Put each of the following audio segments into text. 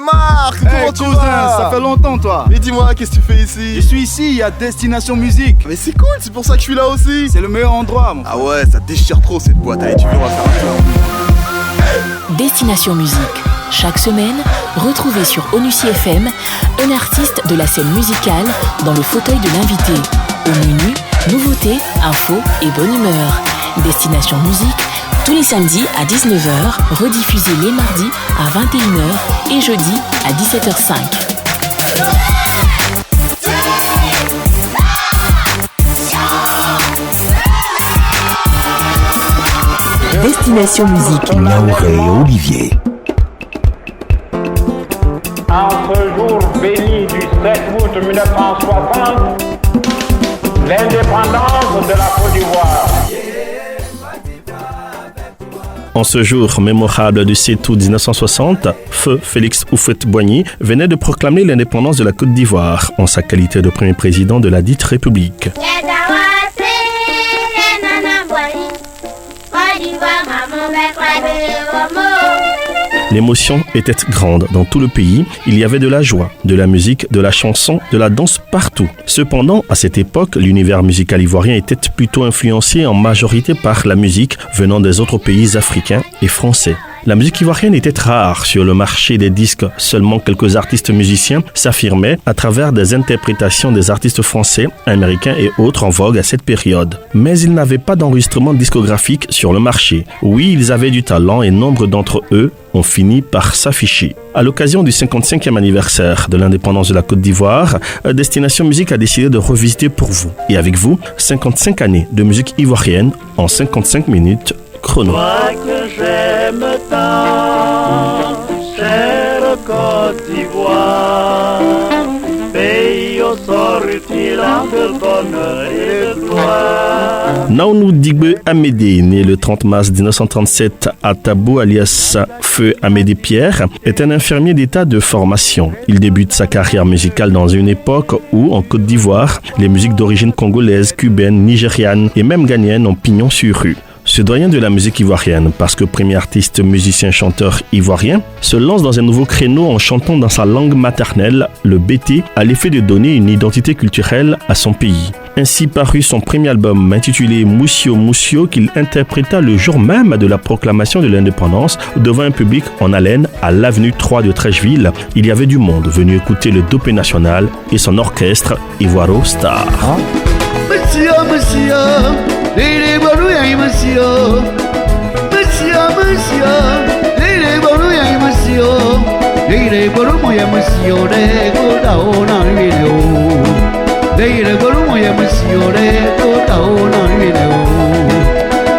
Marc, comment tu vas? Ça fait longtemps toi. Mais dis-moi, qu'est-ce que tu fais ici? Je suis ici, il y a Destination Musique. Mais c'est cool, c'est pour ça que je suis là aussi. C'est le meilleur endroit mon frère. Ah ouais, ça déchire trop cette boîte. Allez, tu veux, on va faire un tour. Destination Musique. Chaque semaine, retrouvez sur Onus FM un artiste de la scène musicale dans le fauteuil de l'invité. Au menu, nouveautés, infos et bonne humeur. Destination Musique, tous les samedis à 19h, rediffusé les mardis à 21h et jeudi à 17h05. Destination Musique. Lauré Olivier. En ce jour béni du 7 août 1960, l'indépendance de la Côte d'Ivoire. En ce jour mémorable du 7 août 1960, Feu Félix Houphouët-Boigny venait de proclamer l'indépendance de la Côte d'Ivoire en sa qualité de premier président de la dite République. L'émotion était grande dans tout le pays. Il y avait de la joie, de la musique, de la chanson, de la danse partout. Cependant, à cette époque, l'univers musical ivoirien était plutôt influencé en majorité par la musique venant des autres pays africains et français. La musique ivoirienne était rare sur le marché des disques. Seulement quelques artistes musiciens s'affirmaient à travers des interprétations des artistes français, américains et autres en vogue à cette période. Mais ils n'avaient pas d'enregistrement discographique sur le marché. Oui, ils avaient du talent et nombre d'entre eux ont fini par s'afficher. À l'occasion du 55e anniversaire de l'indépendance de la Côte d'Ivoire, Destination Musique a décidé de revisiter pour vous. Et avec vous, 55 années de musique ivoirienne en 55 minutes chrono. Toi que j'aime tant, chère Côte d'Ivoire, pays au sortillant de bonheur et de gloire. Naounou Digbe Amédée, né le 30 mars 1937 à Tabou, alias Feu Amédée Pierre, est un infirmier d'état de formation. Il débute sa carrière musicale dans une époque où, en Côte d'Ivoire, les musiques d'origine congolaise, cubaine, nigériane et même ghanéenne ont pignon sur rue. Ce doyen de la musique ivoirienne, parce que premier artiste musicien-chanteur ivoirien, se lance dans un nouveau créneau en chantant dans sa langue maternelle, le BT, à l'effet de donner une identité culturelle à son pays. Ainsi parut son premier album intitulé Moussio Moussio qu'il interpréta le jour même de la proclamation de l'indépendance devant un public en haleine à l'avenue 3 de Trècheville. Il y avait du monde venu écouter le dopé national et son orchestre Ivoiro Star. Monsieur, monsieur, les bonouilles, monsieur. Monsieur, monsieur, les bonouilles, monsieur. Les bonouilles, monsieur, les godaona vidéo. Les bonouilles, monsieur, les godaona vidéo.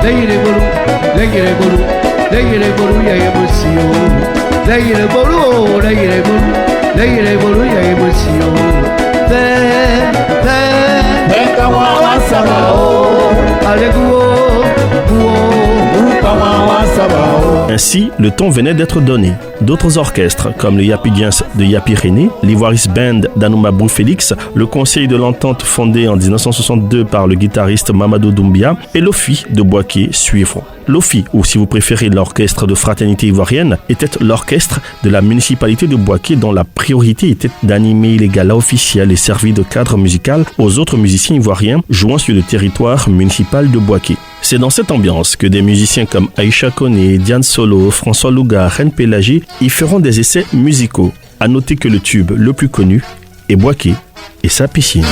Les bonouilles, monsieur. Les bonouilles, monsieur. Ainsi, le ton venait d'être donné. D'autres orchestres, comme le Yapidiens de Yapi René, l'Ivoiris Band d'Anoumabou Félix, le Conseil de l'Entente fondé en 1962 par le guitariste Mamadou Doumbia et l'OFI de Boaké suivront. L'OFI, ou si vous préférez l'orchestre de fraternité ivoirienne, était l'orchestre de la municipalité de Boaké dont la priorité était d'animer les galas officiels et servir de cadre musical aux autres musiciens ivoiriens jouant sur le territoire municipal de Boaké. C'est dans cette ambiance que des musiciens comme Aïcha Koné, Diane Solo, François Louga, Reine Pélagé y feront des essais musicaux. À noter que le tube le plus connu est Boaké et sa piscine.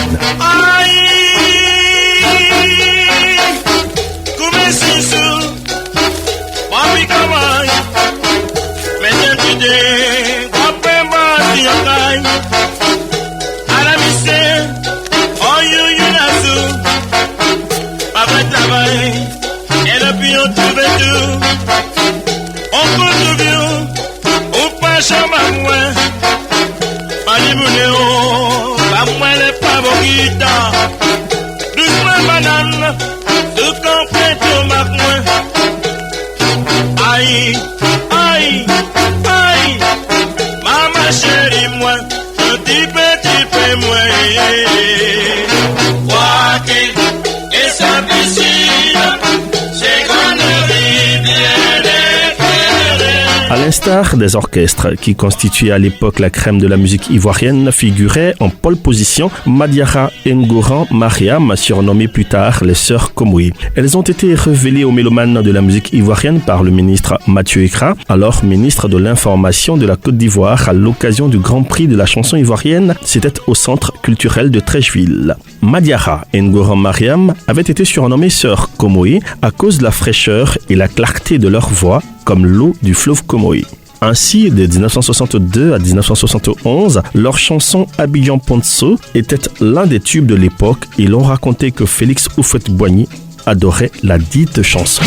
stars des orchestres qui constituaient à l'époque la crème de la musique ivoirienne figuraient en pole position Madiara Ngoran Mariam, surnommées plus tard les Sœurs Komoé. Elles ont été révélées aux mélomanes de la musique ivoirienne par le ministre Mathieu Ekra, alors ministre de l'Information de la Côte d'Ivoire à l'occasion du Grand Prix de la chanson ivoirienne. C'était au Centre culturel de Trècheville. Madiara Ngoran Mariam avait été surnommée Sœur Komoé à cause de la fraîcheur et la clarté de leur voix, comme l'eau du fleuve Komoé. Ainsi, de 1962 à 1971, leur chanson Abidjan Ponso était l'un des tubes de l'époque et l'on racontait que Félix Houphouët-Boigny adorait la dite chanson.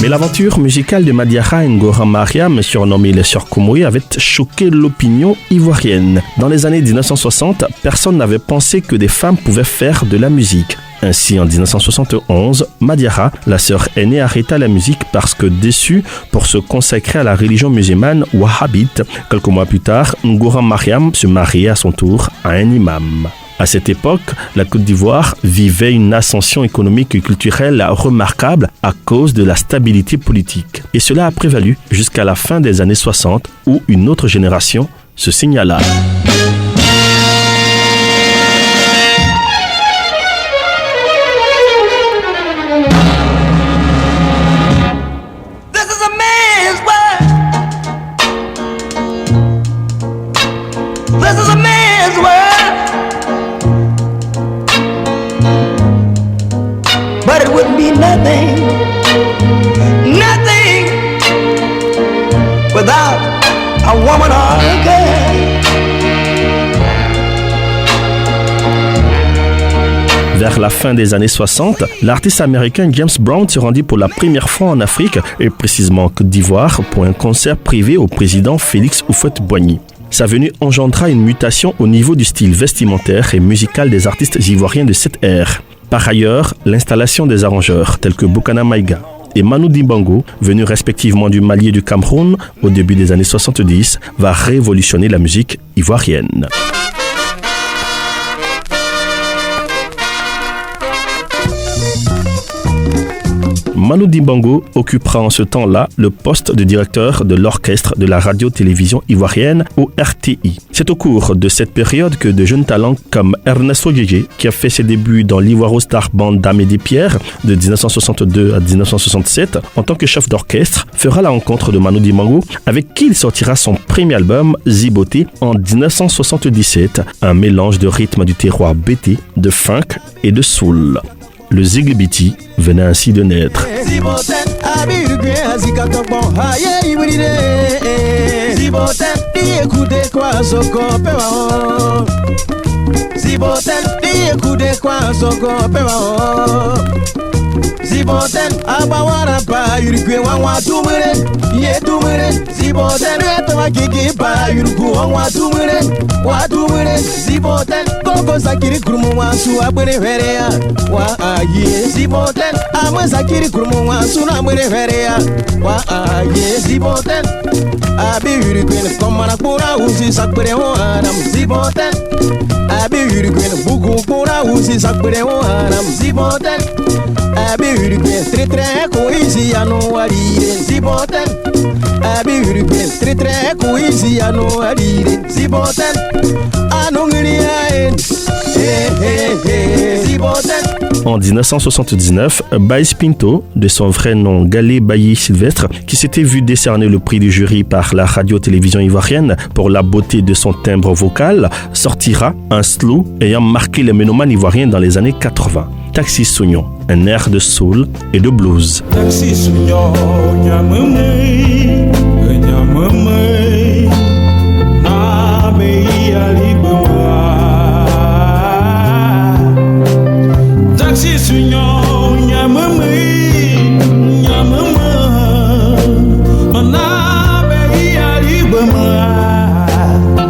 Mais l'aventure musicale de Madiara Ngoran Mariam, surnommée les Sœurs Komoé, avait choqué l'opinion ivoirienne. Dans les années 1960, personne n'avait pensé que des femmes pouvaient faire de la musique. Ainsi, en 1971, Madiara, la sœur aînée, arrêta la musique parce que déçue pour se consacrer à la religion musulmane wahhabite. Quelques mois plus tard, Ngoran Mariam se mariait à son tour à un imam. À cette époque, la Côte d'Ivoire vivait une ascension économique et culturelle remarquable à cause de la stabilité politique. Et cela a prévalu jusqu'à la fin des années 60 où une autre génération se signala. Vers la fin des années 60, l'artiste américain James Brown se rendit pour la première fois en Afrique, et précisément en Côte d'Ivoire, pour un concert privé au président Félix Houphouët-Boigny. Sa venue engendra une mutation au niveau du style vestimentaire et musical des artistes ivoiriens de cette ère. Par ailleurs, l'installation des arrangeurs tels que Bokana Maïga et Manu Dibango, venus respectivement du Mali et du Cameroun au début des années 70, va révolutionner la musique ivoirienne. Manu Dibango occupera en ce temps-là le poste de directeur de l'orchestre de la radio-télévision ivoirienne au RTI. C'est au cours de cette période que de jeunes talents comme Ernesto Djidje, qui a fait ses débuts dans l'Ivoiro Star Band d'Amédée Pierre de 1962 à 1967 en tant que chef d'orchestre, fera la rencontre de Manu Dibango avec qui il sortira son premier album Ziboté en 1977, un mélange de rythmes du terroir bété, de funk et de soul. Le Ziglibiti venait ainsi de naître. Ziboten abawara pa yurikwe wanwa tumure ye tumure Ziboten etwa kiki pa yurku wanwa tumure Ziboten koko sakiri kurumu wansu abere verea wa aye Ziboten ama sakiri kurumu wansu na abere verea wa aye Ziboten abi yurikwe komara kura usi sakbere ho aram Ziboten abi yurikwe bugu kura usi sakbere ho aram Ziboten abi yurikwe tre koizi ano warire Ziboten abi yurikwe tre koizi ano warire Ziboten anongriaen Ziboten. En 1979, Baïs Pinto, de son vrai nom Galé Bailly Sylvestre, qui s'était vu décerner le prix du jury par la radio-télévision ivoirienne pour la beauté de son timbre vocal, sortira un slow ayant marqué les mélomanes ivoiriens dans les années 80. Taxi Sougnon, un air de soul et de blues. Taxi Sougnon,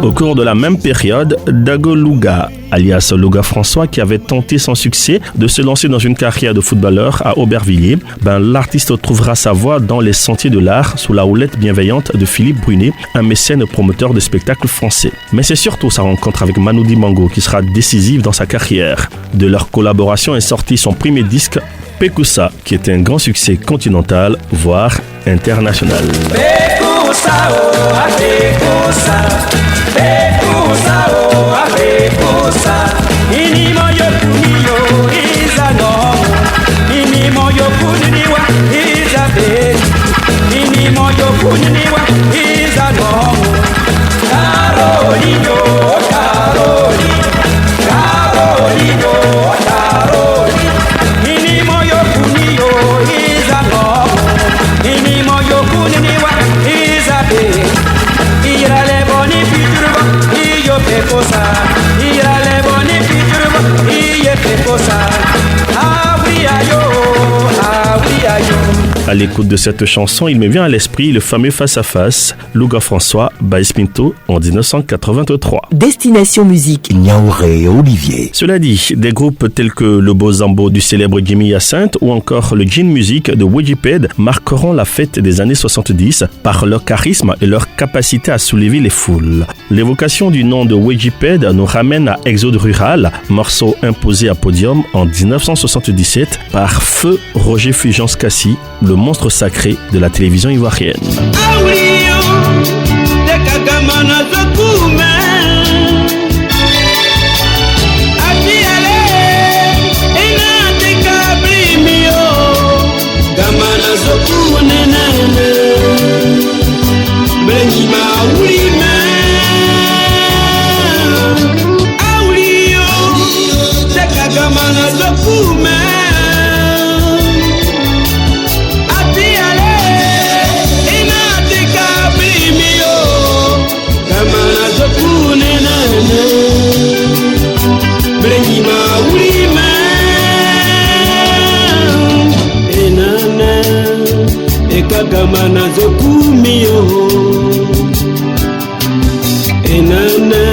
Au cours de la même période, Dago Louga, alias Louga François, qui avait tenté sans succès de se lancer dans une carrière de footballeur à Aubervilliers, l'artiste trouvera sa voie dans les sentiers de l'art sous la houlette bienveillante de Philippe Brunet, un mécène promoteur de spectacles français. Mais c'est surtout sa rencontre avec Manu Dibango qui sera décisive dans sa carrière. De leur collaboration est sorti son premier disque, Pekusa, qui était un grand succès continental, voire international. Pekusa, oh, a Pekusa, Pekusa, oh, a Pekusa. Ini moyo kuniyo izano, ini moyo kuniwa izabe, ini moyo kuniwa izano. Carolino, Carolino, Carolino, Carolino. Ini moyo kuniyo izano, ini moyo kuniwa izabe. Ira le boni piturba, iyo pekosa. Ira le boni piturba, iyo pekosa. Awi ayo, awi ayo. À l'écoute de cette chanson, il me vient à l'esprit le fameux face-à-face Louga François Baïs Pinto en 1983. Destination musique. Niaouré Olivier. Cela dit, des groupes tels que le Bozambo du célèbre Jimmy Hyacinthe ou encore le Gin Music de Wejiped marqueront la fête des années 70 par leur charisme et leur capacité à soulever les foules. L'évocation du nom de Wejiped nous ramène à Exode Rural, morceau imposé à Podium en 1977 par Feu Roger Fulgence Cassis, le monstre sacré de la télévision ivoirienne. Gamana zokumio enana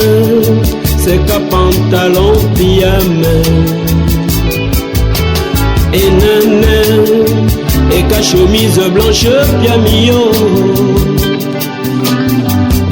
c'est qu'un pantalon pyjama enana et qu'à chemise blanche pyamio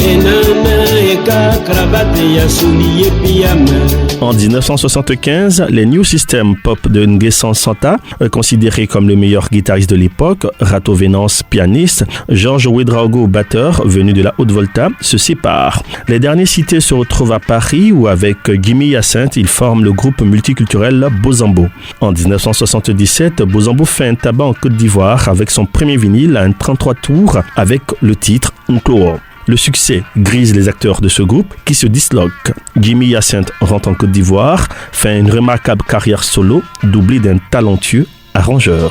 enana et qu'à cravate ya soulier pyjama. En 1975, les New System Pop de Nguessan Santa, considéré comme le meilleur guitariste de l'époque, Rato Venance pianiste, Georges Ouedraogo batteur venu de la Haute-Volta, se séparent. Les derniers cités se retrouvent à Paris où avec Jimmy Hyacinthe, ils forment le groupe multiculturel Bozambo. En 1977, Bozambo fait un tabac en Côte d'Ivoire avec son premier vinyle à un 33 tours avec le titre Nklo. Le succès grise les acteurs de ce groupe qui se disloquent. Jimmy Hyacinthe rentre en Côte d'Ivoire, fait une remarquable carrière solo, doublée d'un talentueux arrangeur.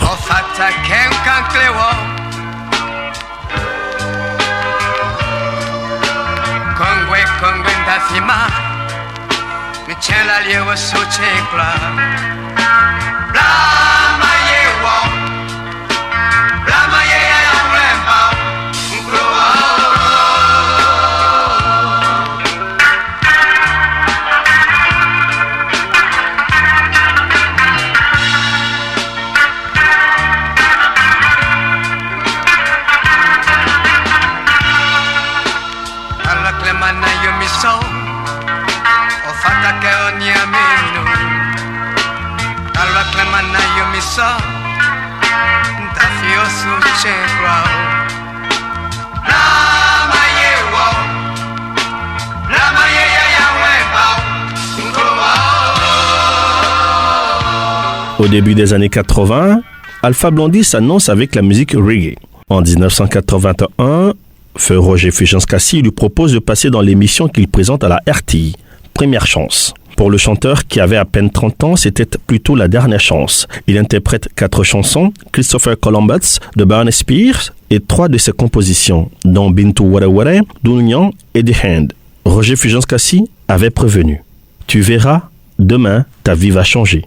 Au début des années 80, Alpha Blondy s'annonce avec la musique reggae. En 1981, Feu Roger Fulgence Cassis lui propose de passer dans l'émission qu'il présente à la RTI, Première Chance. Pour le chanteur qui avait à peine 30 ans, c'était plutôt la dernière chance. Il interprète 4 chansons, Christopher Columbus de Barney Spears et 3 de ses compositions, dont Bintu Wara Wara, Dounian et The Hand. Roger Fulgence Cassis avait prévenu. Tu verras, demain, ta vie va changer.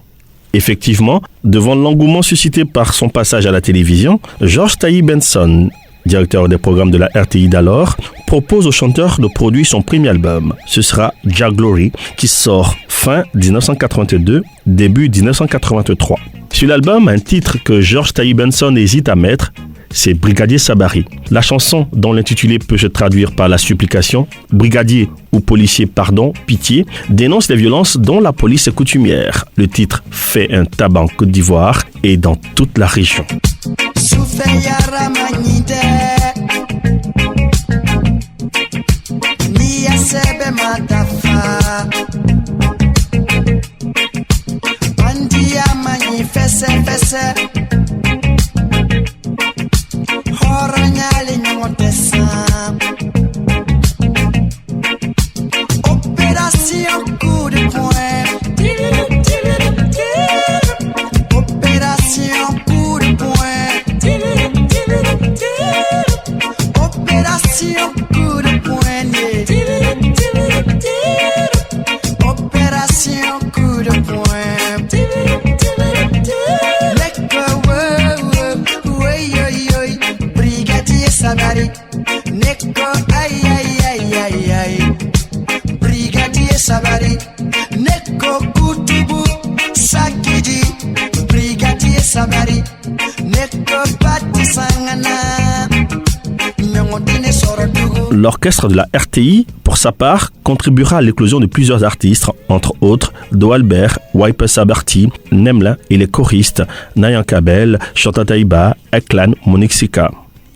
Effectivement, devant l'engouement suscité par son passage à la télévision, George Tayi Benson directeur des programmes de la RTI d'alors, propose au chanteur de produire son premier album. Ce sera Jah Glory, qui sort fin 1982, début 1983. Sur l'album, un titre que George Taï Benson hésite à mettre, c'est Brigadier Sabari. La chanson, dont l'intitulé peut se traduire par la supplication, Brigadier ou policier, pardon, pitié, dénonce les violences dont la police est coutumière. Le titre fait un tabac en Côte d'Ivoire et dans toute la région. Opération coup de poing. Opération coup de poing. Opération coup de poignet. Opération coup de poing. Brigadier Sabari. Neko ay ay ay ay ay. Brigadier Sabari. Neko Kutubu Sakiji. Brigadier Sabari. Neko Pati Sangana. L'orchestre de la RTI, pour sa part, contribuera à l'éclosion de plusieurs artistes, entre autres Do Albert, Waipa Sabarti, Nemla et les choristes Nayan Kabel, Chanta Taïba, Eklan, Monique Sika.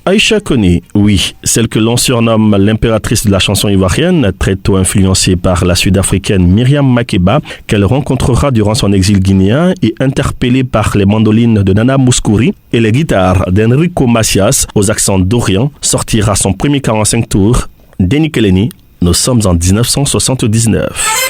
Aïcha Kone, oui, celle que l'on surnomme l'impératrice de la chanson ivoirienne, très tôt influencée par la sud-africaine Myriam Makeba, qu'elle rencontrera durant son exil guinéen et interpellée par les mandolines de Nana Mouskouri et les guitares d'Enrico Macias aux accents d'Orient, sortira son premier 45 tours. Denny Keleni, nous sommes en 1979.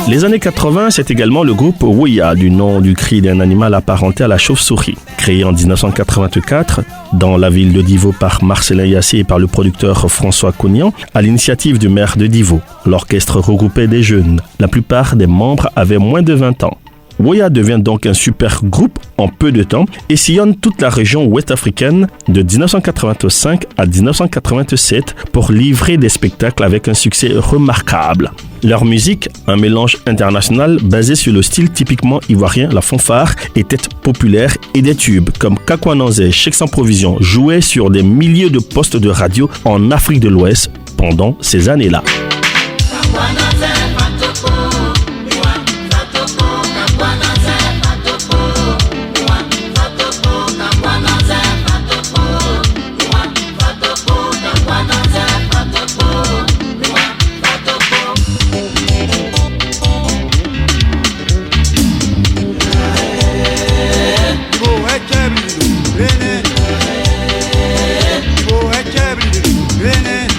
Les années 80, c'est également le groupe Woya, du nom du cri d'un animal apparenté à la chauve-souris. Créé en 1984 dans la ville de Divo par Marcelin Yassé et par le producteur François Cognan, à l'initiative du maire de Divo. L'orchestre regroupait des jeunes. La plupart des membres avaient moins de 20 ans. Woya devient donc un super groupe en peu de temps et sillonne toute la région ouest-africaine de 1985 à 1987 pour livrer des spectacles avec un succès remarquable. Leur musique, un mélange international basé sur le style typiquement ivoirien, la fanfare, était populaire et des tubes comme Kakwananzé, Chèque sans provision jouaient sur des milliers de postes de radio en Afrique de l'Ouest pendant ces années-là. Rene,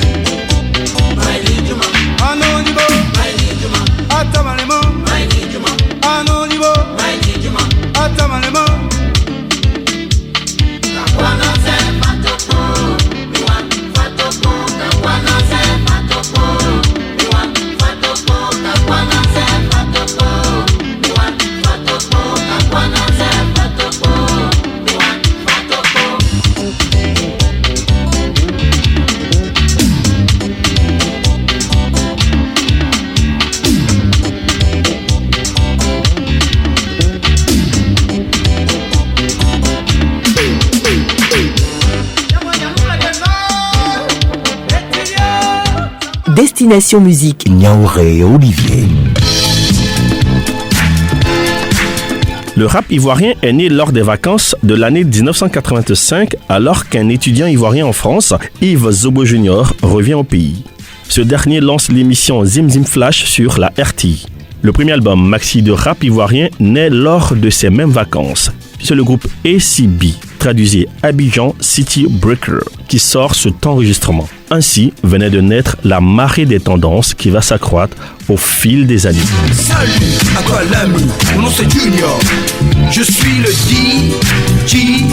Destination Musique. Niaouré Olivier. Le rap ivoirien est né lors des vacances de l'année 1985, alors qu'un étudiant ivoirien en France, Yves Zobo Jr., revient au pays. Ce dernier lance l'émission Zim Zim Flash sur la RTI. Le premier album maxi de rap ivoirien naît lors de ces mêmes vacances. C'est le groupe ACB, traduisé Abidjan City Breaker, qui sort cet enregistrement. Ainsi venait de naître la marée des tendances qui va s'accroître au fil des années. Salut à toi l'ami, mon nom c'est Junior. Je suis le DGP.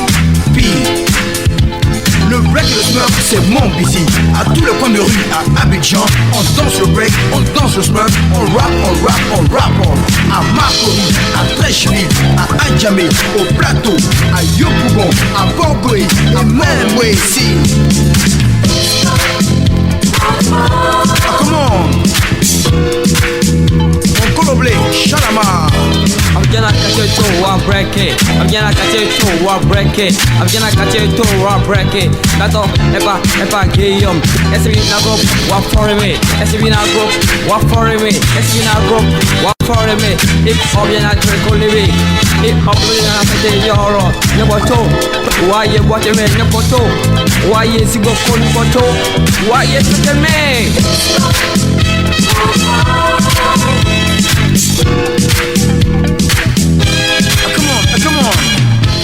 Le break et le smurf c'est mon busy. À tous les coins de rue à Abidjan, on danse le break, on danse le smurf, on rap. À Marcory, à Trècheville, à Adjamé, au plateau, à Yopougon, à Borgoy, et même ici. Come on. Mon coloblé, Chalama. I'm gonna catch you to one break it. I'm gonna catch you to one break it. I'm gonna catch you to one break it. That's all. Epa, Guillaume. Yes, we now go. What for me? Yes, we now go. What for me? Yes, we now go. What for me? If I'm gonna drink only. If I'm gonna pay the euro. Number two. Why you watching me? Number two. Why is you go calling for two? Why you looking me?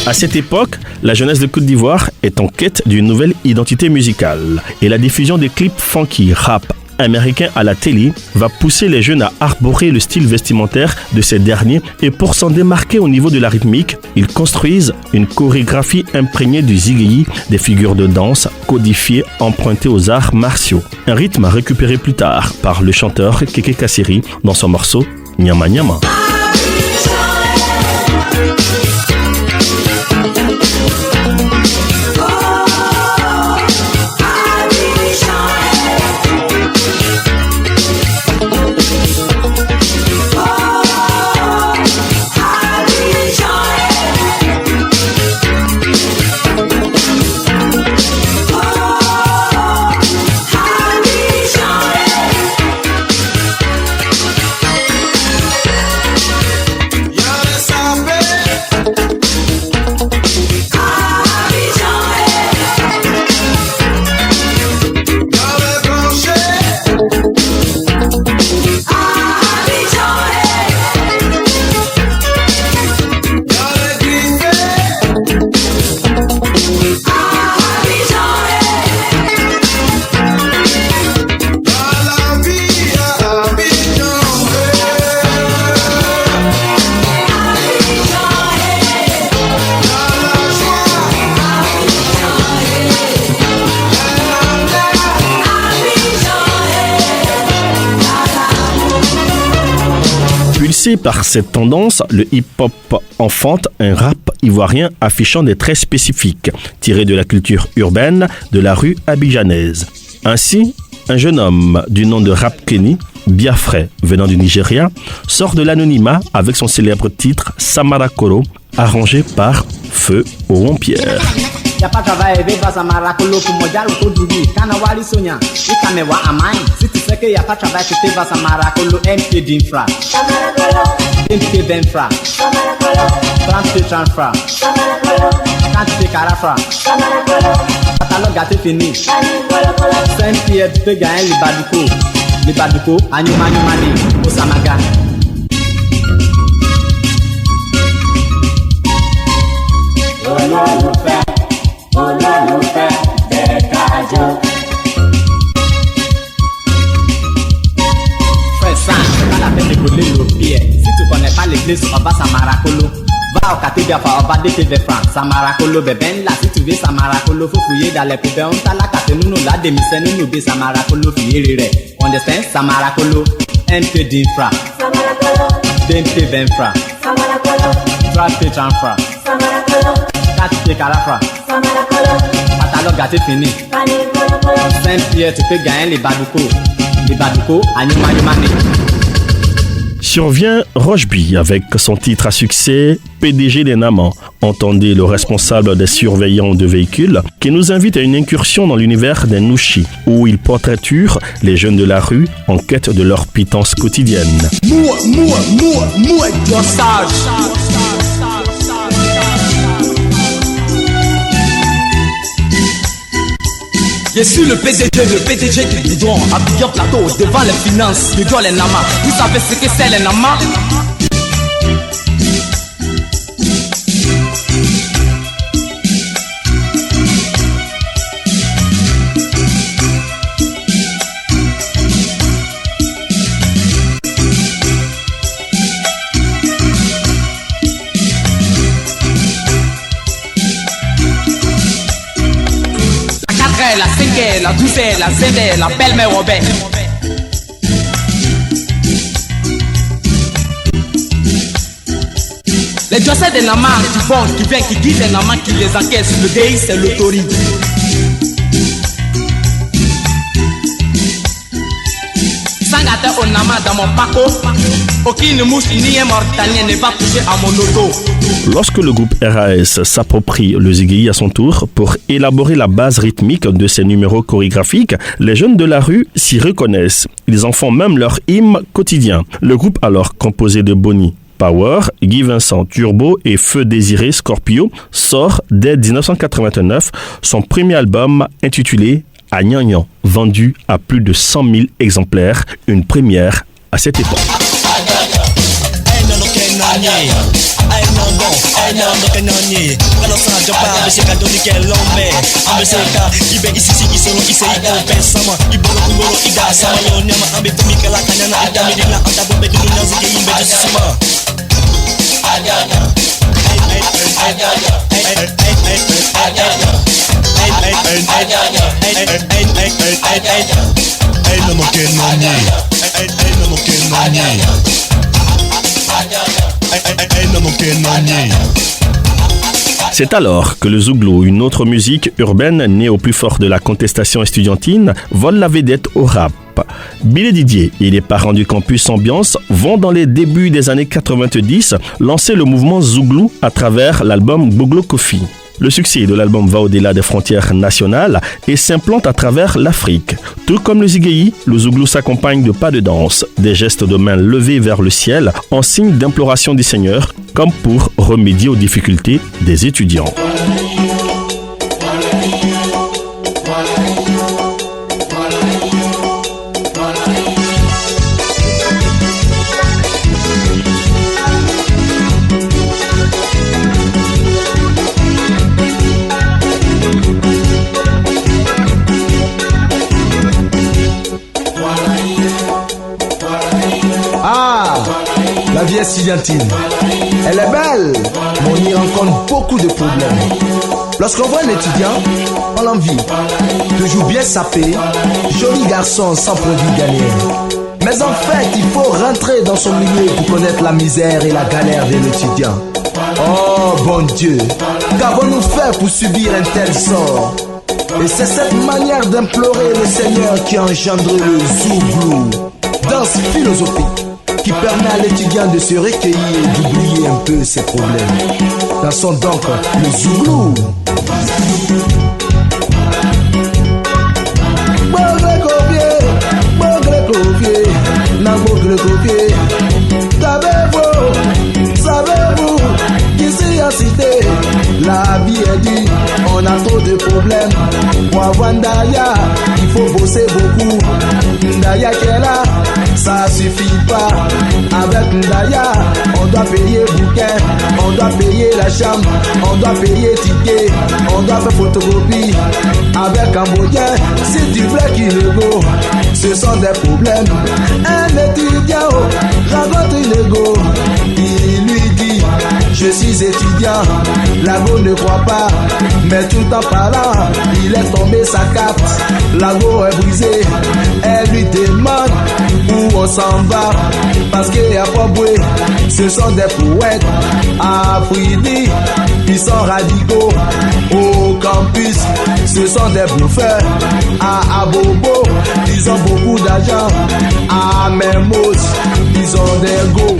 À cette époque, la jeunesse de Côte d'Ivoire est en quête d'une nouvelle identité musicale et la diffusion des clips funky rap américains à la télé va pousser les jeunes à arborer le style vestimentaire de ces derniers et pour s'en démarquer au niveau de la rythmique, ils construisent une chorégraphie imprégnée du ziggy, des figures de danse codifiées empruntées aux arts martiaux. Un rythme récupéré plus tard par le chanteur Keke Kassiri dans son morceau Nyama Nyama. Par cette tendance, le hip-hop enfante un rap ivoirien affichant des traits spécifiques, tirés de la culture urbaine de la rue abidjanaise. Ainsi, un jeune homme du nom de Rap Kenny, Biafré, venant du Nigeria, sort de l'anonymat avec son célèbre titre Samara Kolo, arrangé par Feu Oron-Pierre. Y'a pas travail, viva Samara Kolo pour mondial ou Kodoudi, Kanawali Sonia, Ikamewa Amai. Si tu sais qu'il n'y a pas travail, tu te vas Samara Kolo, MP d'Infra, MP d'Infra, 30 francs, quand tu fais Carafra, catalogue gâté fini, 5 pieds, tu peux gagner les Baduko, Anyumani, Osamaga. Olólùfẹ́ jẹ́ ká jó. Frère Sam, pas la peine de brûler le pied. Si tu connais pas l'église, on va Samara Kolo. Va au quartier Biafra, on va DTV France. Samara Kolo, bébé, là, si tu veux Samara Kolo, faut fouiller dans les poubelles. On t'a la carte, nous, la démission, nous, nous, Samara Kolo, fouiller. Understand? Samara Kolo, MP d'Infra. Samara Kolo. DMP Benfra. Samara Kolo. Trappe Chanfra. Samara Kolo. 4 pieds Carafra. Samara Kolo. Catalogue gâté fini. 5 pieds, tu peux gagner les Baduko, Anyumani. Survient Roche B avec son titre à succès PDG des Naman. Entendez le responsable des surveillants de véhicules qui nous invite à une incursion dans l'univers des Nushi, où il portraiture les jeunes de la rue en quête de leur pitance quotidienne. Moi, sage. Je suis le PDG du bidon, Abidjan Plateau, devant les finances, je dois les Nama. Vous savez ce que c'est les Nama? La 5e, la 12e, la 7e, la belle-mère Robert. Les dossiers des Namas qui vont, qui viennent, qui guident les Namas, qui les encaissent. Le DI, c'est l'autorité. Sangate au Nama dans mon paco. Aucune mouche ni un mortalien ne va toucher à mon auto. Lorsque le groupe RAS s'approprie le ziggy à son tour pour élaborer la base rythmique de ses numéros chorégraphiques, les jeunes de la rue s'y reconnaissent. Ils en font même leur hymne quotidien. Le groupe, alors composé de Bonnie Power, Guy Vincent Turbo et Feu Désiré Scorpio, sort dès 1989 son premier album intitulé Agnagnan, vendu à plus de 100 000 exemplaires, une première à cette époque. C'est alors que le Zouglou, une autre musique urbaine née au plus fort de la contestation estudiantine, vole la vedette au rap. Bill et Didier et les parents du campus Ambiance vont dans les débuts des années 90 lancer le mouvement Zouglou à travers l'album Bouglo Kofi. Le succès de l'album va au-delà des frontières nationales et s'implante à travers l'Afrique. Tout comme le ziggy, le Zouglou s'accompagne de pas de danse, des gestes de main levés vers le ciel en signe d'imploration du Seigneur, comme pour remédier aux difficultés des étudiants. La vie estudiantine, elle est belle, mais on y rencontre beaucoup de problèmes. Lorsqu'on voit un étudiant, on l'envie. Toujours bien sapé, joli garçon sans produit gagné. Mais en fait, il faut rentrer dans son milieu pour connaître la misère et la galère de l'étudiant. Oh bon Dieu, qu'avons-nous fait pour subir un tel sort? Et c'est cette manière d'implorer le Seigneur qui engendre le Zouglou, danse philosophique qui permet à l'étudiant de se recueillir et d'oublier un peu ses problèmes. Dansons donc le Zouglou. Savez-vous qu'ici en cité, la vie est dure, on a trop de problèmes. Pour avoir Ndaya, il faut bosser beaucoup. Ndaya qui est là, ça suffit pas. Avec Ndaya, on doit payer bouquin, on doit payer la chambre, on doit payer ticket, on doit faire photocopie. Avec Cambodgien, si tu veux qu'il go, ce sont des problèmes. Un étudiant rencontre une go, il lui dit je suis étudiant, la go ne croit pas, mais tout en parlant, il est tombé sa carte, la go est brisée, elle lui demande où on s'en va, parce qu'il n'y a pas boué, ce sont des poètes, à Fridi, ils sont radicaux, au campus, ce sont des bouffeurs, à Abobo, ils ont beaucoup d'argent, à Mermoz,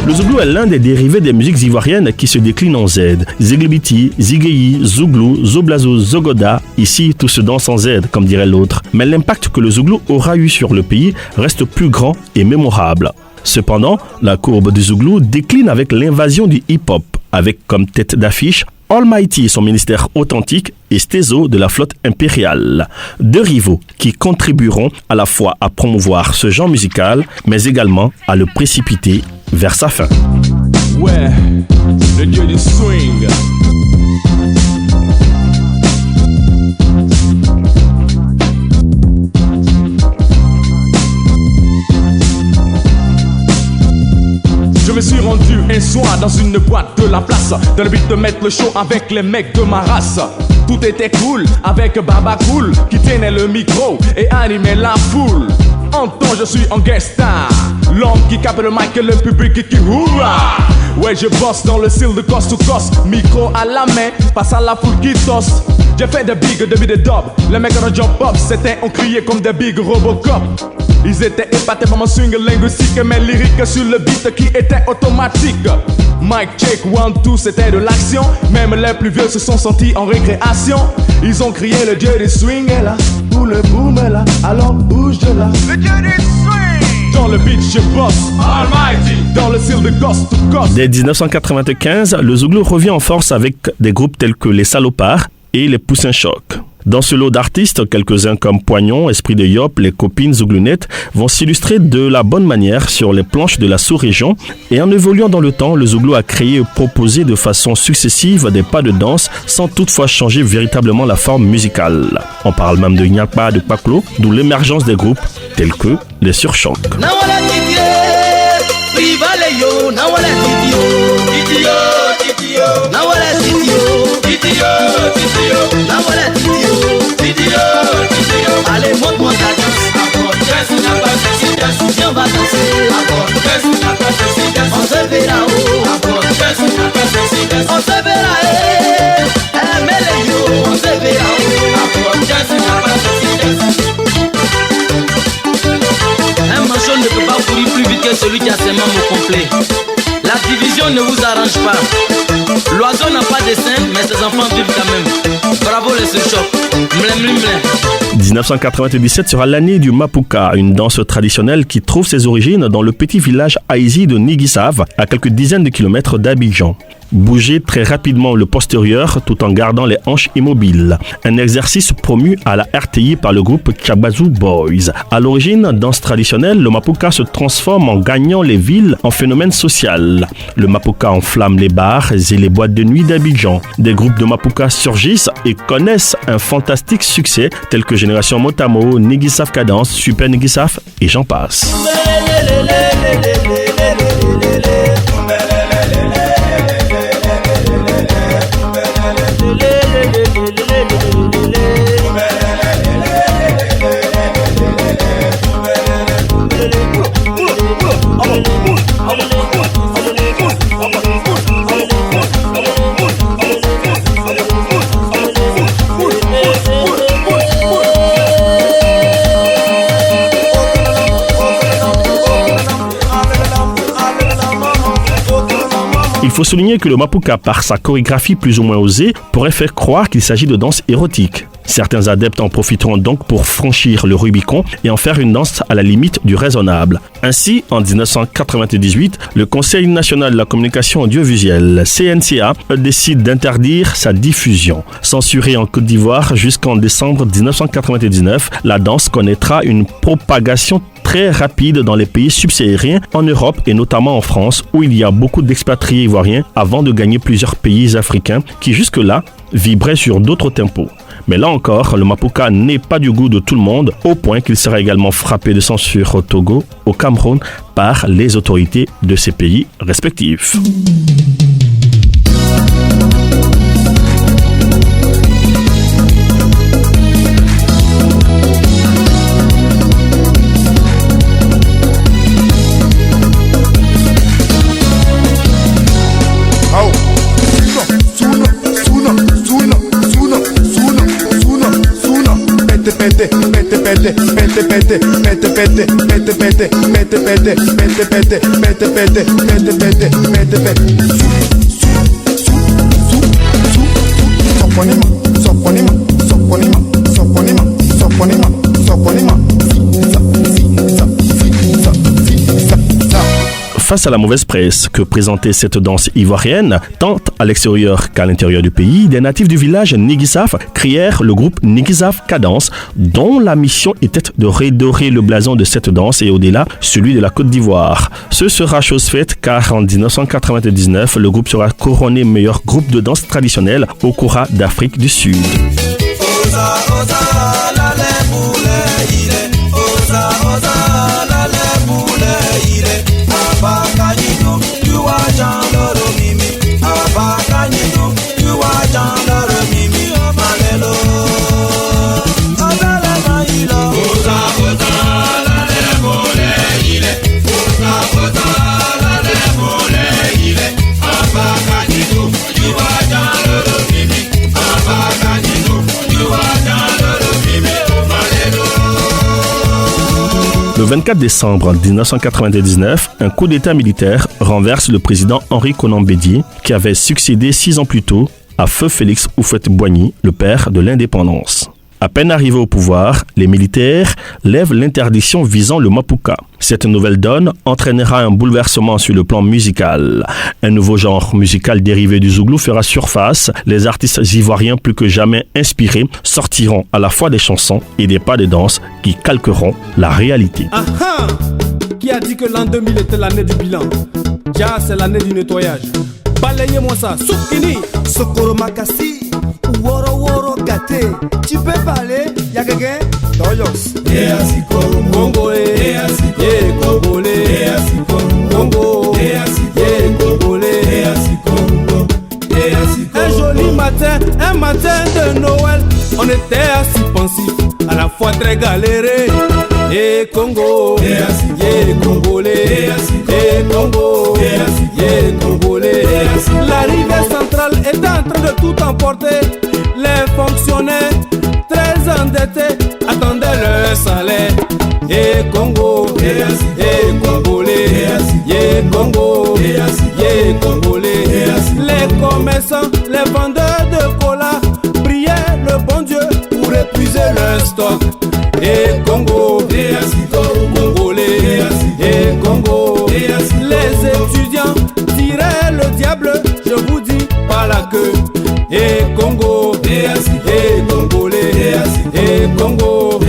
Le zouglou est l'un des dérivés des musiques ivoiriennes qui se déclinent en Z. Ziglibiti, Zigéi, Zouglou, Zoblazo, Zogoda, ici tout se danse en Z, comme dirait l'autre. Mais l'impact que le zouglou aura eu sur le pays reste plus grand et mémorable. Cependant, la courbe du zouglou décline avec l'invasion du hip-hop, avec comme tête d'affiche Almighty et son ministère authentique et Stezo de la flotte impériale. Deux rivaux qui contribueront à la fois à promouvoir ce genre musical, mais également à le précipiter vers sa fin. Ouais, le dieu du swing. Je me suis rendu un soir dans une boîte de la place, dans le but de mettre le show avec les mecs de ma race. Tout était cool avec Baba Cool qui tenait le micro et animait la foule. En temps je suis en guest star, l'homme qui capte le mic et le public qui hurrah. Ouais, je bosse dans le style de coast to coast, micro à la main, passe à la foule qui tosse. J'ai fait des big, des dub, les mecs en jump up, c'était on criait comme des big Robocop. Ils étaient épatés par mon swing linguistique et mes lyriques sur le beat qui était automatique. Mic check, 1, 2, c'était de l'action. Même les plus vieux se sont sentis en récréation. Ils ont crié le dieu du swing est là, ou le boom est là, alors bouge de là. Le dieu du swing. Dans le beat je bosse, Almighty. Dans le style de coast to coast. Dès 1995, le zouglou revient en force avec des groupes tels que les Salopards et les Poussins Choc. Dans ce lot d'artistes, quelques-uns comme Poignon, Esprit de Yop, les copines zouglounettes vont s'illustrer de la bonne manière sur les planches de la sous-région et en évoluant dans le temps, le zouglou a créé et proposé de façon successive des pas de danse sans toutefois changer véritablement la forme musicale. On parle même de Nyakpa, de Paklo, d'où l'émergence des groupes tels que les Surchoc. Allez, montre-moi ta danse. Viens, on va danser. On se verra haut. On se verra mets les yo. On se verra haut. Un manchon ne peut pas courir plus vite que celui qui a ses membres complets. La division ne vous arrange pas. L'oiseau n'a pas de sein, mais ses enfants vivent quand même. Bravo les Surchoc. 1997 sera l'année du Mapuka, une danse traditionnelle qui trouve ses origines dans le petit village haïti de Niguisave, à quelques dizaines de kilomètres d'Abidjan. Bouger très rapidement le postérieur tout en gardant les hanches immobiles. Un exercice promu à la RTI par le groupe Chabazou Boys. À l'origine, danse traditionnelle, le Mapuka se transforme en gagnant les villes en phénomène social. Le Mapuka enflamme les bars et les boîtes de nuit d'Abidjan. Des groupes de Mapuka surgissent et connaissent un fantastique succès tels que Génération Motamo, Niguisaf Cadence, Super Niguisaf et j'en passe. Il faut souligner que le Mapuka, par sa chorégraphie plus ou moins osée, pourrait faire croire qu'il s'agit de danse érotique. Certains adeptes en profiteront donc pour franchir le Rubicon et en faire une danse à la limite du raisonnable. Ainsi, en 1998, le Conseil national de la communication audiovisuelle, CNCA, décide d'interdire sa diffusion. Censurée en Côte d'Ivoire jusqu'en décembre 1999, la danse connaîtra une propagation très rapide dans les pays subsahariens, en Europe et notamment en France, où il y a beaucoup d'expatriés ivoiriens avant de gagner plusieurs pays africains qui jusque-là vibraient sur d'autres tempos. Mais là encore, le Mapuka n'est pas du goût de tout le monde, au point qu'il sera également frappé de censure au Togo, au Cameroun, par les autorités de ces pays respectifs. Pete, pete pete, pete pete, pete pete, pete pete, pete pete, pete pete, pete pete, pete pete. Soponima, soponima, soponima, soponima, soponima, soponima. Face à la mauvaise presse que présentait cette danse ivoirienne, tant à l'extérieur qu'à l'intérieur du pays, des natifs du village Nigissaf créèrent le groupe Nigissaf Cadence, dont la mission était de redorer le blason de cette danse et au-delà, celui de la Côte d'Ivoire. Ce sera chose faite car en 1999, le groupe sera couronné meilleur groupe de danse traditionnelle au Kora d'Afrique du Sud. Le 24 décembre 1999, un coup d'État militaire renverse le président Henri Konan Bédié, qui avait succédé 6 ans plus tôt à Feu Félix Houphouët-Boigny, le père de l'indépendance. À peine arrivés au pouvoir, les militaires lèvent l'interdiction visant le Mapuka. Cette nouvelle donne entraînera un bouleversement sur le plan musical. Un nouveau genre musical dérivé du zouglou fera surface. Les artistes ivoiriens plus que jamais inspirés sortiront à la fois des chansons et des pas de danse qui calqueront la réalité. Qui a dit que l'an 2000 était l'année du bilan? Déjà, c'est l'année du nettoyage. Balayez-moi ça, Soukini, Sokoro Makassi, Woro Woro Gate. Tu peux parler, y'a quelqu'un? Toyos. Congolais, Congolais, Congo, Congolais. Un joli matin, un matin de Noël, on était assis pensif, à la fois très galéré. Et Congo, Congolais, Congo, Congolais. La rivière centrale était en train de tout emporter. Les fonctionnaires très endettés attendaient leur salaire. Et Congo, Congolais, Congo, Congolais. Les commerçants, les vendeurs de cola priaient le bon Dieu pour épuiser leur stock. Et Congo, Congolais, et Congo, les étudiants tiraient le diable, je vous dis, par la queue. Et Congo, et Congolais, et Congo.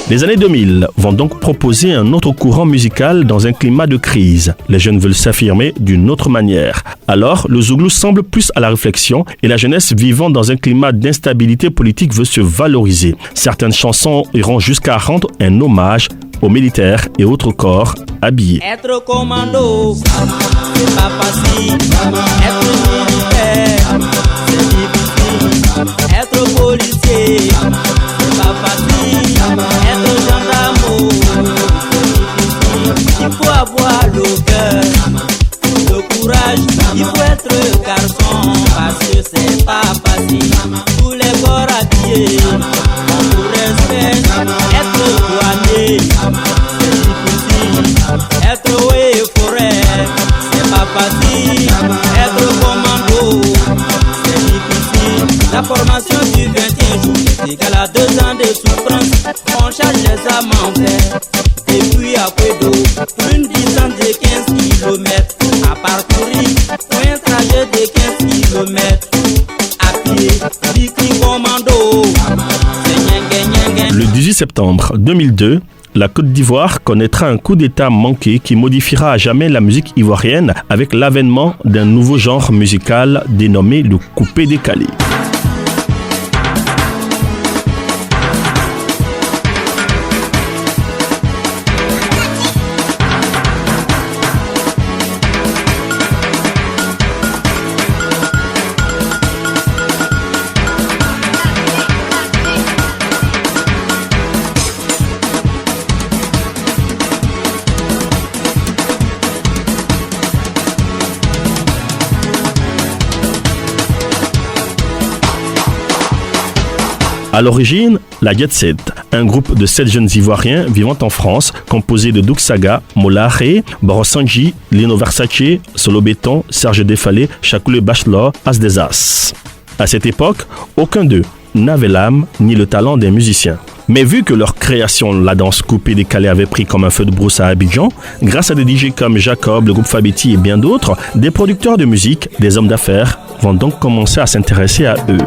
Les années 2000 vont donc proposer un autre courant musical dans un climat de crise. Les jeunes veulent s'affirmer d'une autre manière. Alors, le zouglou semble plus à la réflexion et la jeunesse vivant dans un climat d'instabilité politique veut se valoriser. Certaines chansons iront jusqu'à rendre un hommage aux militaires et autres corps habillés. Être commando, c'est pas facile. Être militaire, c'est difficile. Être policier, c'est pas facile. Être gendarme, c'est difficile. Il faut avoir le cœur, le courage. Il faut être garçon parce que c'est pas facile. Tous les corps habillés, on vous respecte. Être douanier, c'est difficile. Être eaux et forêt, c'est pas facile. Être commando, c'est difficile. La formation du 21 jours est égale à 2 ans de souffrance. On charge les âmes en verre. Et puis à Pédo, une distance de 15 km à parcourir. Un trajet de 15 km à pied. Biki commando, c'est Le 18 septembre 2002, la Côte d'Ivoire connaîtra un coup d'État manqué qui modifiera à jamais la musique ivoirienne avec l'avènement d'un nouveau genre musical dénommé le coupé-décalé. À l'origine, la Jet Set, un groupe de 7 jeunes Ivoiriens vivant en France, composé de Doug Saga, Molaré, Borosanji, Lino Versace, Solo Béton, Serge Defalé, Chakoulé Bachelor, As des As. À cette époque, aucun d'eux n'avait l'âme ni le talent des musiciens. Mais vu que leur création, la danse coupée décalée, avait pris comme un feu de brousse à Abidjan, grâce à des DJ comme Jacob, le groupe Fabetti et bien d'autres, des producteurs de musique, des hommes d'affaires, vont donc commencer à s'intéresser à eux.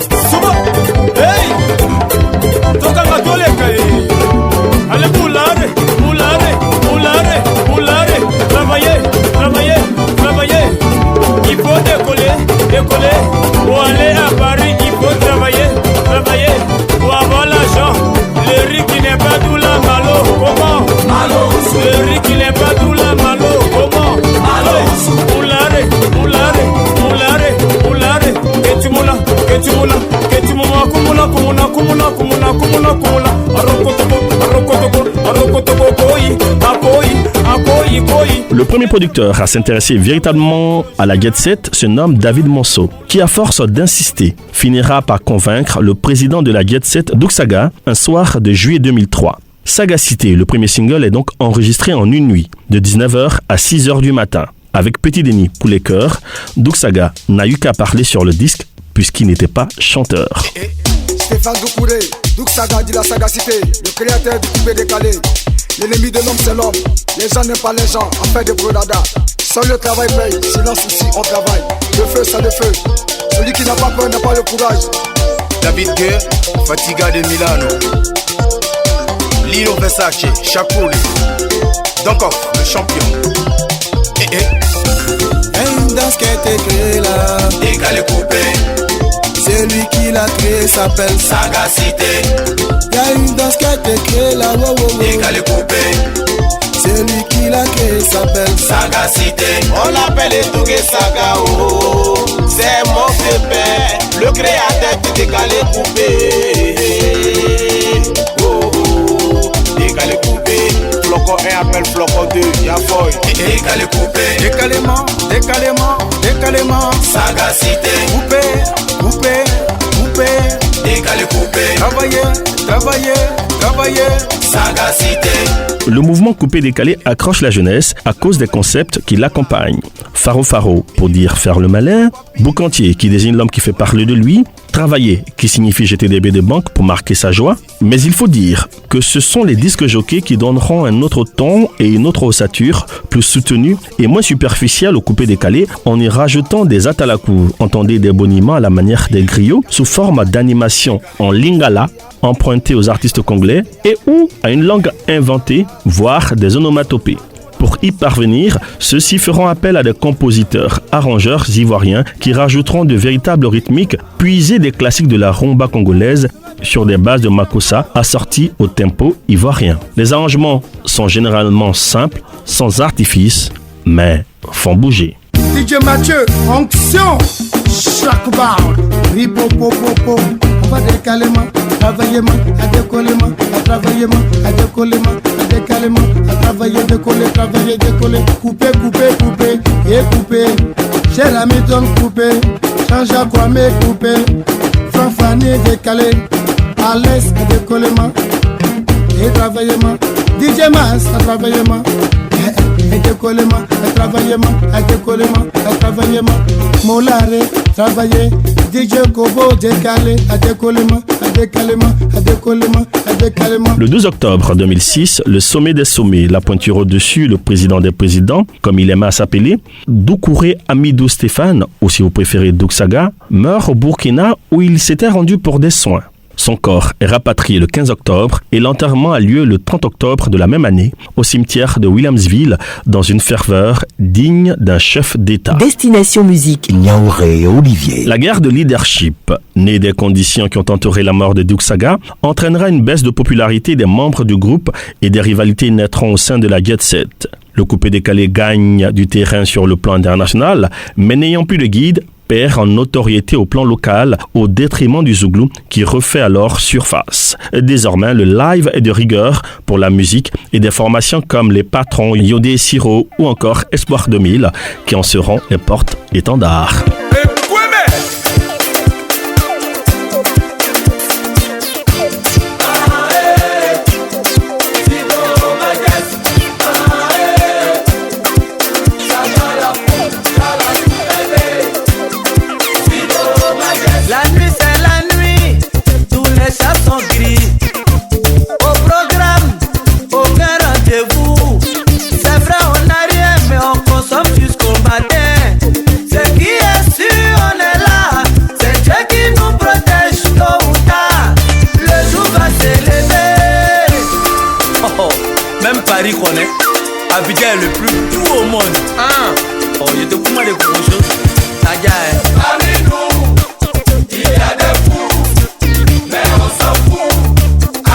Il faut décoller, pour aller à Paris, il faut travailler, pour avoir l'argent. Le riz qui n'est pas tout la malo, comment? Le riz qui n'est pas tout la malo, comment? Moulare, que tu moula, Le premier producteur à s'intéresser véritablement à la Jet Set se nomme David Monceau, qui à force d'insister finira par convaincre le président de la Jet Set, Doug Saga, un soir de juillet 2003. Sagacité, le premier single, est donc enregistré en une nuit, de 19h à 6h du matin. Avec Petit Denis pour les chœurs, Doug Saga n'a eu qu'à parler sur le disque puisqu'il n'était pas chanteur. Stéphane Doucouré, Doug Saga dit la sagacité, le créateur du coupé décalé. L'ennemi de l'homme c'est l'homme, les gens n'aiment pas les gens, en fait de brodada. Seul le travail paye, silence ici on travaille. Le feu c'est le feu, celui qui n'a pas peur n'a pas le courage. David Guerre, Fatiga de Milano, Lino Versace, Chakoulé, Dankoff, le champion. Une danse qui a été créée là, décalé coupé. C'est lui qui l'a créé, s'appelle Sagacité. Y'a une danse qui a été créée là, décalé coupé. C'est lui qui l'a créé, s'appelle Sagacité. On l'appelle Doug Saga, oh, c'est mon pépère, le créateur du décalé coupé. Oh, décalé coupé. Flocon 1 appelle Flocon 2, y'a Foy. Décalé coupé. Décalément. Sagacité. Coupé. Décalé coupé. Travailler. Sagacité. Le mouvement coupé-décalé accroche la jeunesse à cause des concepts qui l'accompagnent. Faro pour dire faire le malin, boucantier qui désigne l'homme qui fait parler de lui, travailler qui signifie jeter des billets de banque pour marquer sa joie. Mais il faut dire que ce sont les disques jockeys qui donneront un autre ton et une autre ossature plus soutenue et moins superficielle au coupé-décalé en y rajoutant des atalakou, entendez des boniments à la manière des griots, sous forme d'animation en lingala, emprunté aux artistes congolais et ou à une langue inventée, voire des onomatopées. Pour y parvenir, ceux-ci feront appel à des compositeurs, arrangeurs ivoiriens qui rajouteront de véritables rythmiques puisées des classiques de la rumba congolaise sur des bases de makossa assorties au tempo ivoirien. Les arrangements sont généralement simples, sans artifice, mais font bouger. DJ Mathieu, onction, chaque barre, ripopopopo, on va décalement, travaillement, à décollement, à travaillement, à décollement, à décalement, à travailler, décoller, couper, et couper, cher ami donne couper, change à quoi mais couper, fanfané décalé, à l'aise, à décollement, et travaillement, DJ Mas, à travaillement. Et décollement, à travaillement, Molare, travailler, DJ Kobo, décalé, à décollement. Le 12 octobre 2006, le sommet des sommets, la pointure au-dessus, le président des présidents, comme il aimait à s'appeler, Doucouré Amidou Stéphane, ou si vous préférez Doug Saga, meurt au Burkina où il s'était rendu pour des soins. Son corps est rapatrié le 15 octobre et l'enterrement a lieu le 30 octobre de la même année au cimetière de Williamsville dans une ferveur digne d'un chef d'État. Destination musique. Niaouré Olivier. La guerre de leadership, née des conditions qui ont entouré la mort de Doug Saga, entraînera une baisse de popularité des membres du groupe et des rivalités naîtront au sein de la Jet Set. Le coupé-décalé gagne du terrain sur le plan international, mais n'ayant plus de guide, perd en notoriété au plan local au détriment du Zouglou qui refait alors surface. Désormais, le live est de rigueur pour la musique et des formations comme les Patrons, Yodé Siro ou encore Espoir 2000 qui en seront les porte-étendards. Abidjan est le plus doux au monde. Oh, il te comment les gros choses. Parmi nous, il y a des fous, mais on s'en fout.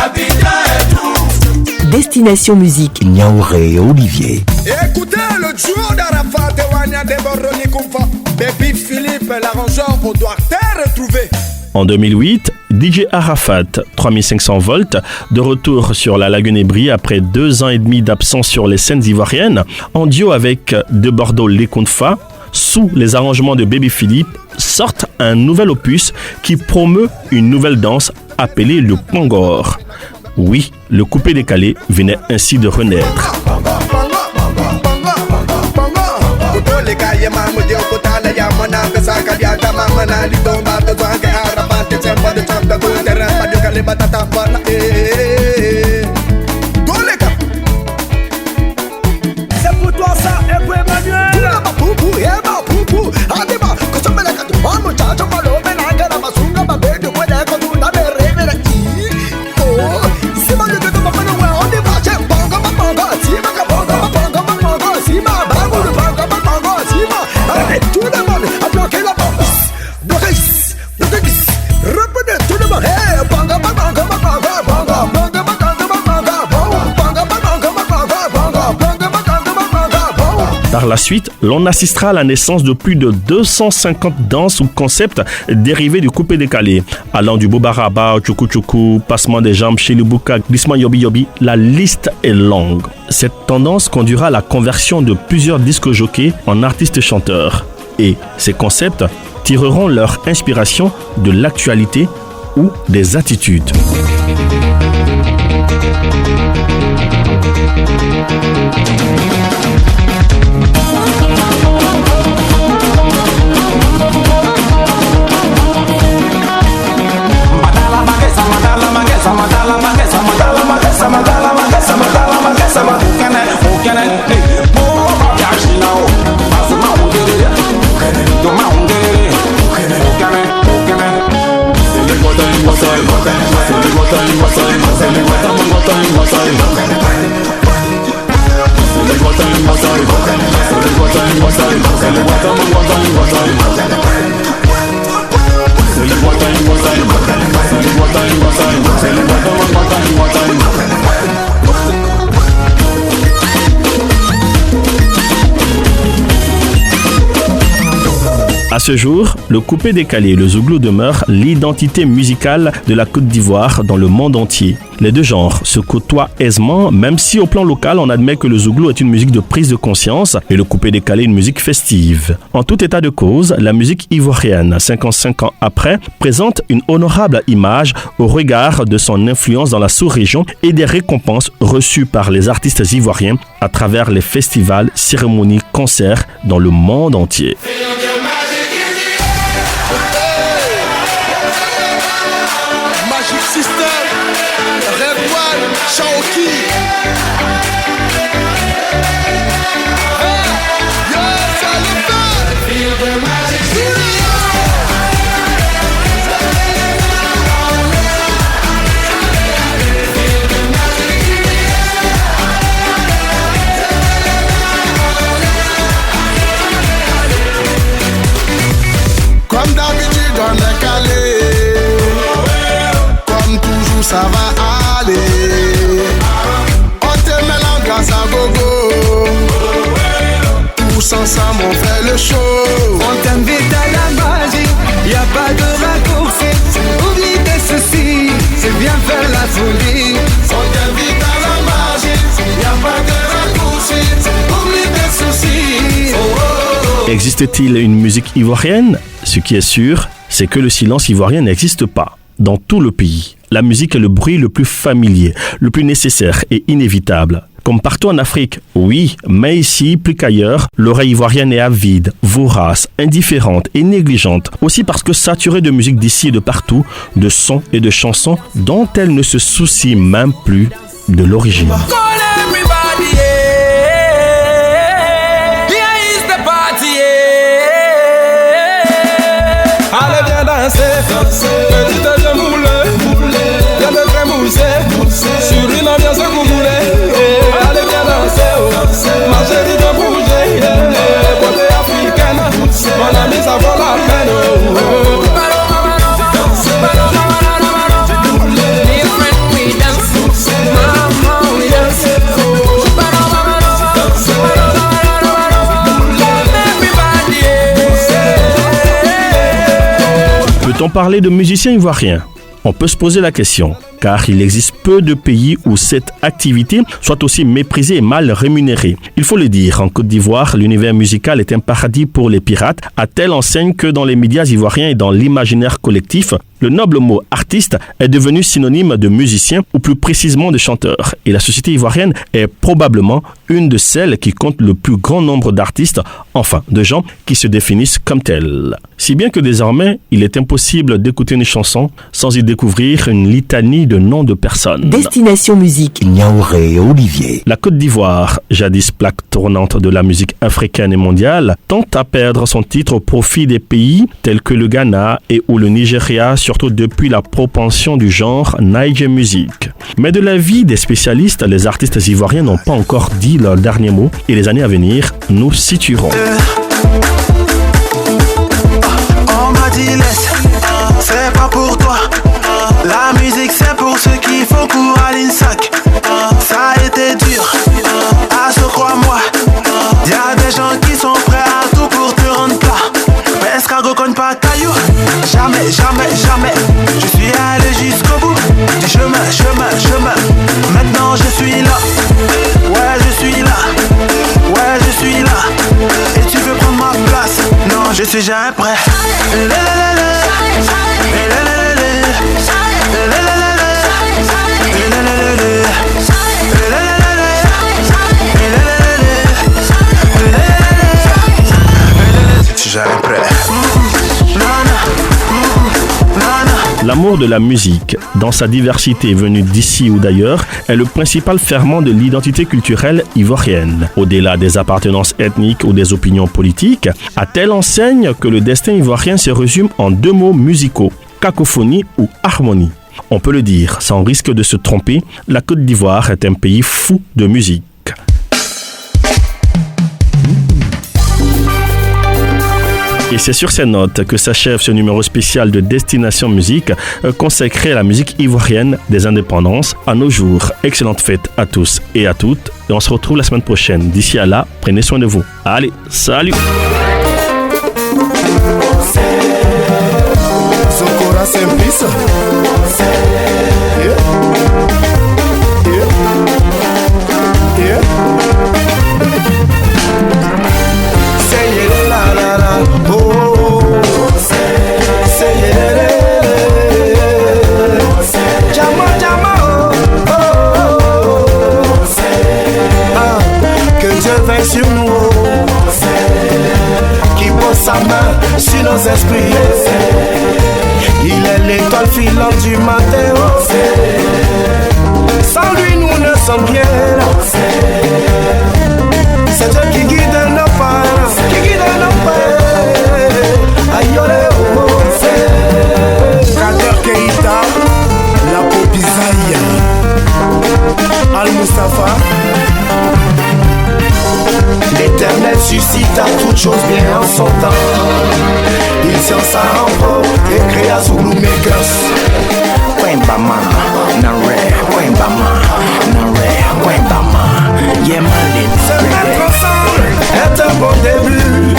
Abidjan est tout. Destination musique. Niaouré et Olivier. Écoutez le duo d'Arafat et Wanya Deboroni Kumfa. Baby Philippe, l'arrangeur, on doit te retrouver. En 2008, DJ Arafat, 3500 volts, de retour sur la Lagune Brie après 2 ans et demi d'absence sur les scènes ivoiriennes, en duo avec De Bordeaux Lekounfa, sous les arrangements de Baby Philippe, sortent un nouvel opus qui promeut une nouvelle danse appelée le Pangor. Oui, le coupé décalé venait ainsi de renaître. C'est pour toi ça, et pour Emmanuel. Par la suite, l'on assistera à la naissance de plus de 250 danses ou concepts dérivés du coupé décalé, allant du bobaraba au tchoukou-tchoukou, passement des jambes chez le bouka, glissement yobi-yobi, la liste est longue. Cette tendance conduira à la conversion de plusieurs disques jockeys en artistes chanteurs. Et ces concepts tireront leur inspiration de l'actualité ou des attitudes. À ce jour, le coupé décalé et le zouglou demeurent l'identité musicale de la Côte d'Ivoire dans le monde entier. Les deux genres se côtoient aisément, même si au plan local, on admet que le zouglou est une musique de prise de conscience et le coupé décalé une musique festive. En tout état de cause, la musique ivoirienne, 55 ans après, présente une honorable image au regard de son influence dans la sous-région et des récompenses reçues par les artistes ivoiriens à travers les festivals, cérémonies, concerts dans le monde entier. Comme d'habitude on est calé, comme toujours ça va aller. On te met l'ambiance à gogo, tous ensemble on fait le show. On t'invite à la magie, y a pas de raccourci. Oublie tes soucis, c'est bien faire la folie. On t'invite à la magie, y a pas de raccourci. Oublie tes soucis. Oh, oh, oh. Existe-t-il une musique ivoirienne ? Ce qui est sûr, c'est que le silence ivoirien n'existe pas. Dans tout le pays, la musique est le bruit le plus familier, le plus nécessaire et inévitable. Comme partout en Afrique, oui, mais ici, plus qu'ailleurs, l'oreille ivoirienne est avide, vorace, indifférente et négligente. Aussi parce que saturée de musique d'ici et de partout, de sons et de chansons dont elle ne se soucie même plus de l'origine. Allez viens danser, petite je moule, viens me faire mousser, sur une ambiance que vous voulez. Allez viens danser, Peut-on parler de musiciens ivoiriens ? On peut se poser la question, car il existe peu de pays où cette activité soit aussi méprisée et mal rémunérée. Il faut le dire, en Côte d'Ivoire, l'univers musical est un paradis pour les pirates, à telle enseigne que dans les médias ivoiriens et dans l'imaginaire collectif, le noble mot artiste est devenu synonyme de musicien ou plus précisément de chanteur. Et la société ivoirienne est probablement une de celles qui compte le plus grand nombre d'artistes, enfin de gens qui se définissent comme tels. Si bien que désormais, il est impossible d'écouter une chanson sans y découvrir une litanie de noms de personnes. Destination musique. Niaouré Olivier. La Côte d'Ivoire, jadis plaque tournante de la musique africaine et mondiale, tente à perdre son titre au profit des pays tels que le Ghana et ou le Nigeria, surtout depuis la propension du genre Niger Music. Mais de l'avis des spécialistes, les artistes ivoiriens n'ont pas encore dit leur dernier mot et les années à venir nous situeront. On m'a dit laisse, c'est pas pour toi. La musique c'est pour ceux qui font cours à l'INSAC. Ça a été dur, à ce crois-moi. Y'a des gens qui sont prêts à tout pour te rendre plat. Mais escargot cogne pas caillou. Jamais, jamais, jamais. Je suis allé jusqu'au bout du chemin. Maintenant je suis là. Ouais, je suis là. Ouais, je suis là. Et tu veux prendre ma place? Non, je suis jamais prêt. L'amour de la musique, dans sa diversité venue d'ici ou d'ailleurs, est le principal ferment de l'identité culturelle ivoirienne. Au-delà des appartenances ethniques ou des opinions politiques, à telle enseigne que le destin ivoirien se résume en deux mots musicaux, cacophonie ou harmonie. On peut le dire, sans risque de se tromper, la Côte d'Ivoire est un pays fou de musique. Et c'est sur ces notes que s'achève ce numéro spécial de Destination Musique consacré à la musique ivoirienne des indépendances à nos jours. Excellente fête à tous et à toutes. Et on se retrouve la semaine prochaine. D'ici à là, prenez soin de vous. Allez, salut! Sur nous, qui pose sa main sur nos esprits. Il est l'étoile filante du matin. Sans lui, nous ne sommes rien. C'est Dieu qui guide nos pas, qui guide nos pas. Aïe, Kader Keita, la Popizaïa, Al Mustafa. L'éternel suscite à toutes choses bien en son temps. Il tient ça en pro et créa Zulu Makers. Wembama, Nare, Wembama, Nare, Wembama, Yemalin. Se mettre ensemble est un bon début.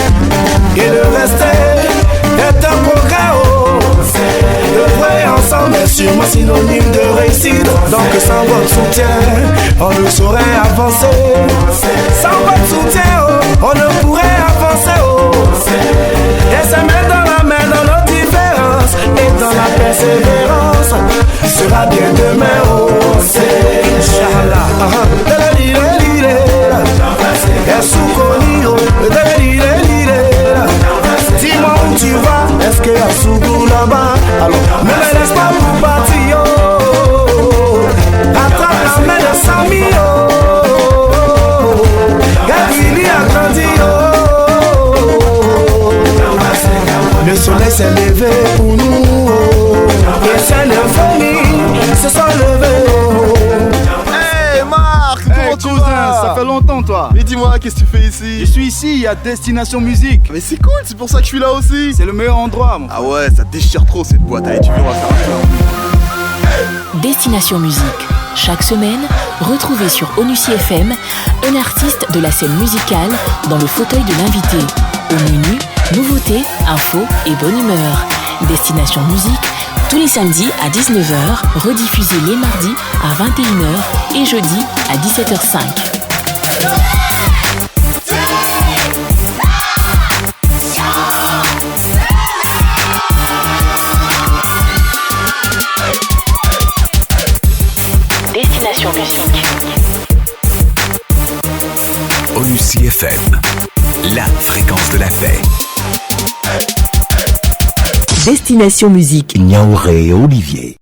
Et le rester est un progrès. Le ensemble est sûrement synonyme de réussite. Donc sans votre soutien, on ne saurait avancer. Sans votre soutien, on ne pourrait avancer. Et se mettre dans la main dans nos différences et dans la persévérance sera bien demain. Inch'Allah. Dis-moi où tu vas, est-ce qu'il y a Sougou là-bas? Alors, ne me laisse pas pour partir. Attrape la main de Samy. Gavili a grandi. Le soleil s'est levé pour nous. Et c'est le famille se sont levés. Hey Marc, comment tu vas? Ça fait longtemps toi. Mais dis-moi, qu'est-ce que tu fais ici? Je suis ici à Destination Musique. Mais c'est cool, c'est pour ça que je suis là aussi. C'est le meilleur endroit mon frère. Ah ouais, ça déchire trop cette boîte. Allez, tu viens, on va faire un tour. Destination Musique. Chaque semaine, retrouvez sur Onussi FM un artiste de la scène musicale dans le fauteuil de l'invité. Au menu, nouveautés, infos et bonne humeur. Destination Musique, tous les samedis à 19h, rediffusé les mardis à 21h et jeudi à 17h05. Destination Musique. ONUCI FM, la fréquence de la paix. Destination Musique. Niaouré Olivier.